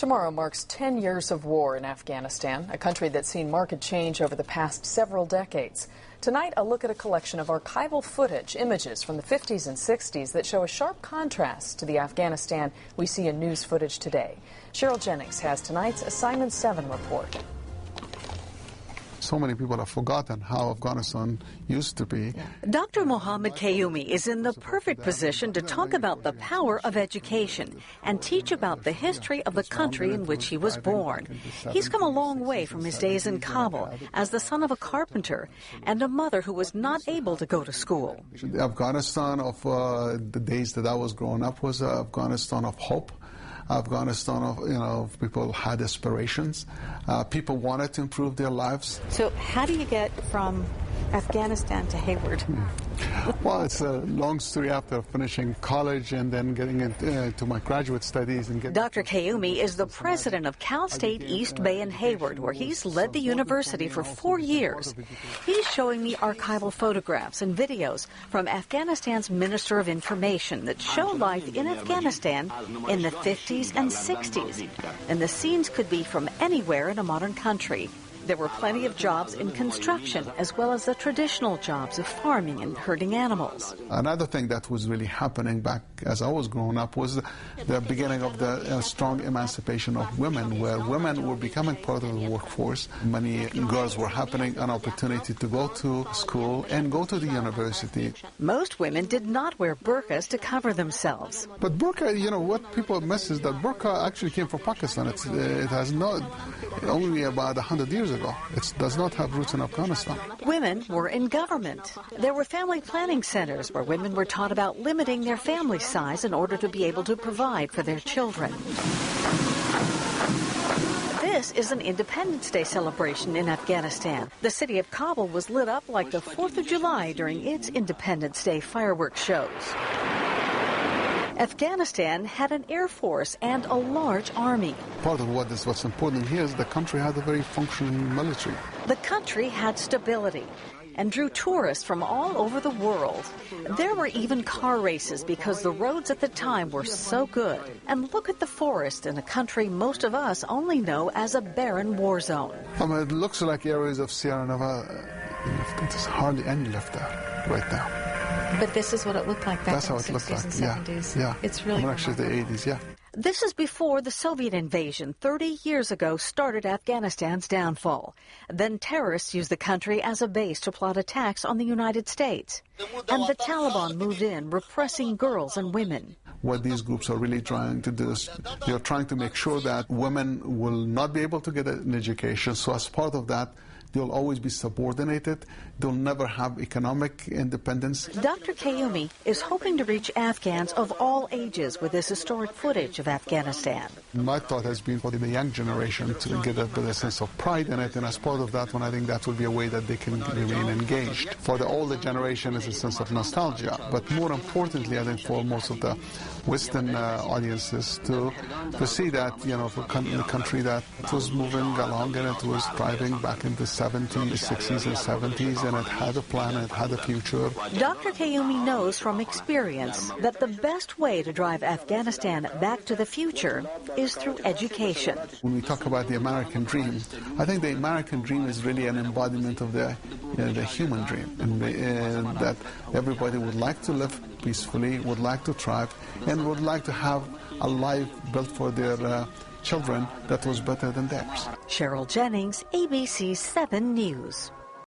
Tomorrow marks 10 years of war in Afghanistan, a country that's seen marked change over the past several decades. Tonight, a look at a collection of archival footage, images from the 50s and 60s that show a sharp contrast to the Afghanistan we see in news footage today. Cheryl Jennings has tonight's Assignment 7 report. So many people have forgotten how Afghanistan used to be. Dr. Mohammed Kayumi is in the perfect position to talk about the power of education and teach about the history of the country in which he was born. He's come a long way from his days in Kabul as the son of a carpenter and a mother who was not able to go to school. The Afghanistan of the days that I was growing up was Afghanistan of hope. Afghanistan of, people had aspirations. People wanted to improve their lives. So how do you get from Afghanistan to Hayward? Well, it's a long story after finishing college and then getting into my graduate studies. Dr. Kayumi is the president of Cal State East Bay in Hayward, where he's led the university for 4 years. He's showing me archival photographs and videos from Afghanistan's Minister of Information that show life in Afghanistan in the 50s and 60s. And the scenes could be from anywhere in a modern country. There were plenty of jobs in construction, as well as the traditional jobs of farming and herding animals. Another thing that was really happening back as I was growing up was the beginning of the strong emancipation of women, where women were becoming part of the workforce. Many girls were having an opportunity to go to school and go to the university. Most women did not wear burqas to cover themselves. But burqa, what people miss is that burqa actually came from Pakistan. It has not, only about 100 years ago. It does not have roots in Afghanistan. Women were in government. There were family planning centers where women were taught about limiting their family size in order to be able to provide for their children. This is an Independence Day celebration in Afghanistan. The city of Kabul was lit up like the 4th of July during its Independence Day fireworks shows. Afghanistan had an air force and a large army. Part of what's important here is the country had a very functioning military. The country had stability and drew tourists from all over the world. There were even car races because the roads at the time were so good. And look at the forest in a country most of us only know as a barren war zone. It looks like areas of Sierra Nevada. There's hardly any left there right now. But this is what it looked like back in the 60s and 70s. Yeah. It's really actually the 80s, yeah. This is before the Soviet invasion 30 years ago started Afghanistan's downfall. Then terrorists used the country as a base to plot attacks on the United States. And the Taliban moved in, repressing girls and women. What these groups are really trying to do is they're trying to make sure that women will not be able to get an education. So as part of that, they'll always be subordinated. They'll never have economic independence. Dr. Kayumi is hoping to reach Afghans of all ages with this historic footage of Afghanistan. My thought has been for the young generation to get a sense of pride in it, and as part of that one, I think that will be a way that they can remain engaged. For the older generation, it's a sense of nostalgia, but more importantly, I think for most of the Western audiences to see that, for a country that was moving along and it was thriving back in the 70s, 60s, and 70s, and it had a plan, it had a future. Dr. Kayumi knows from experience that the best way to drive Afghanistan back to the future is through education. When we talk about the American dream, I think the American dream is really an embodiment of the human dream, and that everybody would like to live peacefully, would like to thrive, and would like to have a life built for their children that was better than theirs. Cheryl Jennings, ABC 7 News.